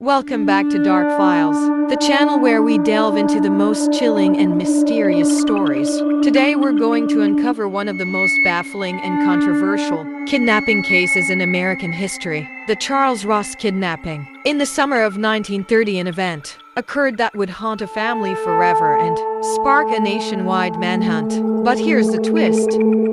Welcome back to Dark Files, the channel where we delve into the most chilling and mysterious stories. Today we're going to uncover one of the most baffling and controversial kidnapping cases in American history, the Charles Ross kidnapping. In the summer of 1930, an event occurred that would haunt a family forever and spark a nationwide manhunt. But here's the twist.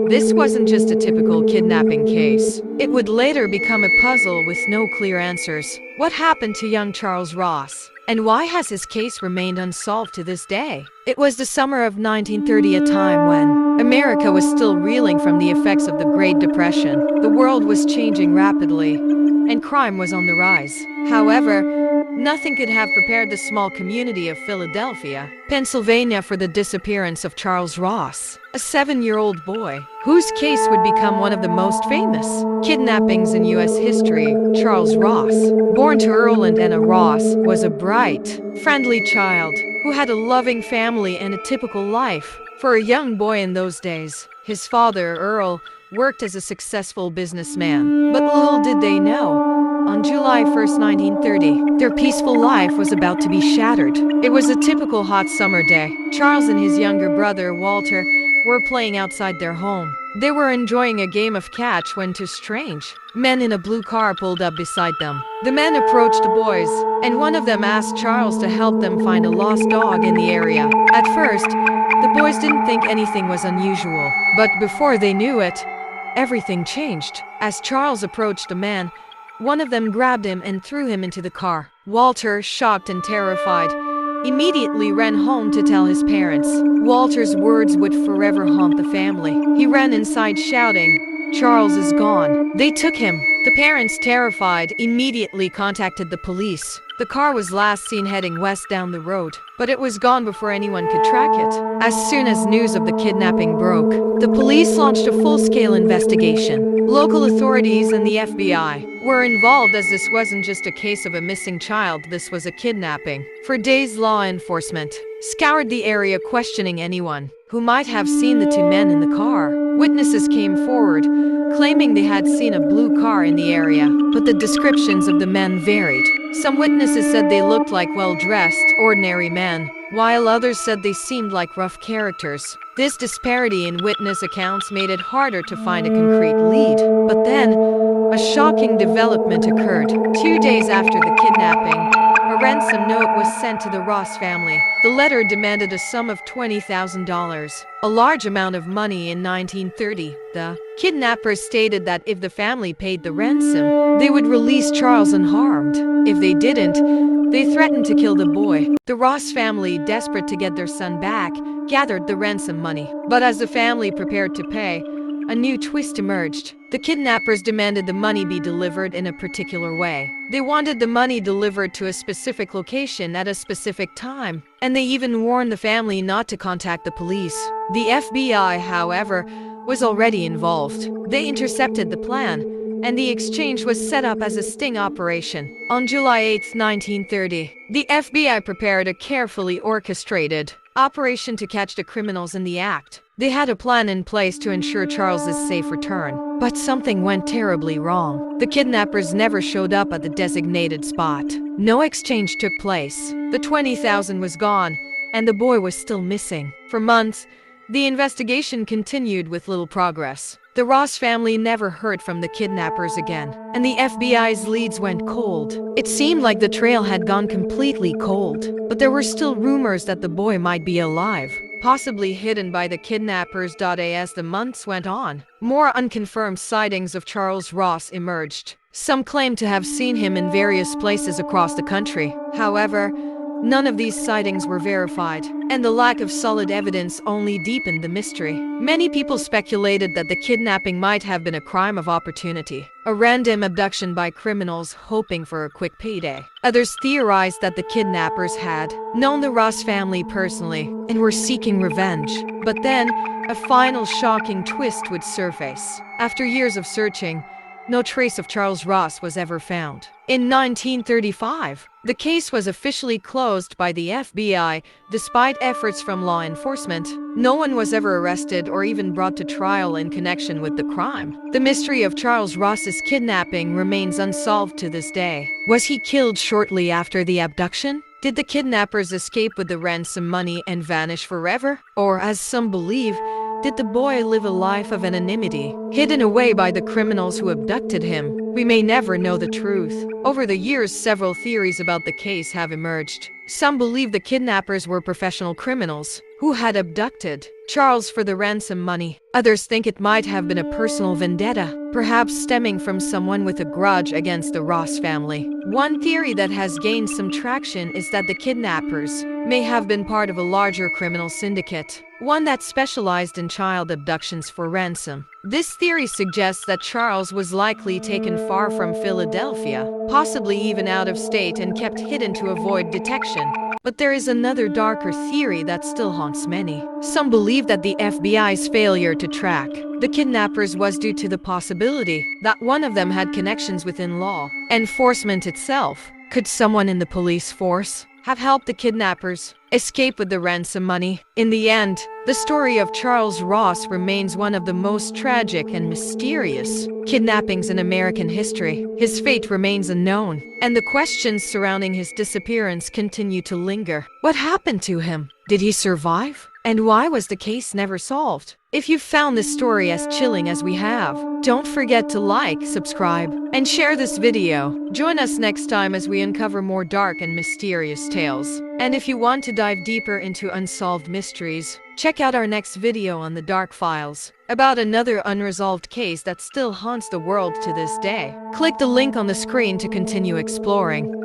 This wasn't just a typical kidnapping case. It would later become a puzzle with no clear answers. What happened to young Charles Ross? And why has his case remained unsolved to this day? It was the summer of 1930, a time when America was still reeling from the effects of the Great Depression. The world was changing rapidly, and crime was on the rise. However, nothing could have prepared the small community of Philadelphia, Pennsylvania for the disappearance of Charles Ross, a 7-year-old boy whose case would become one of the most famous kidnappings in U.S. history. Charles Ross, born to Earl and Anna Ross, was a bright, friendly child who had a loving family and a typical life for a young boy in those days. His father, Earl, worked as a successful businessman, but little did they know, on July 1st, 1930, their peaceful life was about to be shattered. It was a typical hot summer day. Charles and his younger brother, Walter, were playing outside their home. They were enjoying a game of catch when two strange men in a blue car pulled up beside them. The men approached the boys, and one of them asked Charles to help them find a lost dog in the area. At first, the boys didn't think anything was unusual, but before they knew it, everything changed. As Charles approached the man, one of them grabbed him and threw him into the car. Walter, shocked and terrified, immediately ran home to tell his parents. Walter's words would forever haunt the family. He ran inside shouting, "Charles is gone. They took him." The parents, terrified, immediately contacted the police. The car was last seen heading west down the road, but it was gone before anyone could track it. As soon as news of the kidnapping broke, the police launched a full-scale investigation. Local authorities and the FBI were involved, as this wasn't just a case of a missing child, this was a kidnapping. For days, law enforcement scoured the area, questioning anyone who might have seen the two men in the car. Witnesses came forward, claiming they had seen a blue car in the area, but the descriptions of the men varied. Some witnesses said they looked like well-dressed, ordinary men, while others said they seemed like rough characters. This disparity in witness accounts made it harder to find a concrete lead. But then, a shocking development occurred. 2 days after the kidnapping, a ransom note was sent to the Ross family. The letter demanded a sum of $20,000, a large amount of money in 1930. The kidnappers stated that if the family paid the ransom, they would release Charles unharmed. If they didn't, they threatened to kill the boy. The Ross family, desperate to get their son back, gathered the ransom money. But as the family prepared to pay, a new twist emerged. The kidnappers demanded the money be delivered in a particular way. They wanted the money delivered to a specific location at a specific time, and they even warned the family not to contact the police. The FBI, however, was already involved. They intercepted the plan, and the exchange was set up as a sting operation. On July 8, 1930, the FBI prepared a carefully orchestrated operation to catch the criminals in the act. They had a plan in place to ensure Charles's safe return. But something went terribly wrong. The kidnappers never showed up at the designated spot. No exchange took place. The $20,000 was gone, and the boy was still missing. For months, the investigation continued with little progress. The Ross family never heard from the kidnappers again, and the FBI's leads went cold. It seemed like the trail had gone completely cold, but there were still rumors that the boy might be alive, possibly hidden by the kidnappers. As the months went on, more unconfirmed sightings of Charles Ross emerged. Some claimed to have seen him in various places across the country. However, none of these sightings were verified, and the lack of solid evidence only deepened the mystery. Many people speculated that the kidnapping might have been a crime of opportunity, a random abduction by criminals hoping for a quick payday. Others theorized that the kidnappers had known the Ross family personally and were seeking revenge. But then, a final shocking twist would surface. After years of searching, no trace of Charles Ross was ever found. In 1935, the case was officially closed by the FBI. Despite efforts from law enforcement, no one was ever arrested or even brought to trial in connection with the crime. The mystery of Charles Ross's kidnapping remains unsolved to this day. Was he killed shortly after the abduction? Did the kidnappers escape with the ransom money and vanish forever? Or, as some believe, did the boy live a life of anonymity, hidden away by the criminals who abducted him? We may never know the truth. Over the years, several theories about the case have emerged. Some believe the kidnappers were professional criminals who had abducted Charles for the ransom money. Others think it might have been a personal vendetta, perhaps stemming from someone with a grudge against the Ross family. One theory that has gained some traction is that the kidnappers may have been part of a larger criminal syndicate, one that specialized in child abductions for ransom. This theory suggests that Charles was likely taken far from Philadelphia, possibly even out of state, and kept hidden to avoid detection. But there is another darker theory that still haunts many. Some believe that the FBI's failure to track the kidnappers was due to the possibility that one of them had connections within law enforcement itself. Could someone in the police force have helped the kidnappers escape with the ransom money? In the end, the story of Charles Ross remains one of the most tragic and mysterious kidnappings in American history. His fate remains unknown, and the questions surrounding his disappearance continue to linger. What happened to him? Did he survive? And why was the case never solved? If you found this story as chilling as we have, don't forget to like, subscribe, and share this video. Join us next time as we uncover more dark and mysterious tales. And if you want to dive deeper into unsolved mysteries, check out our next video on the Dark Files, about another unresolved case that still haunts the world to this day. Click the link on the screen to continue exploring.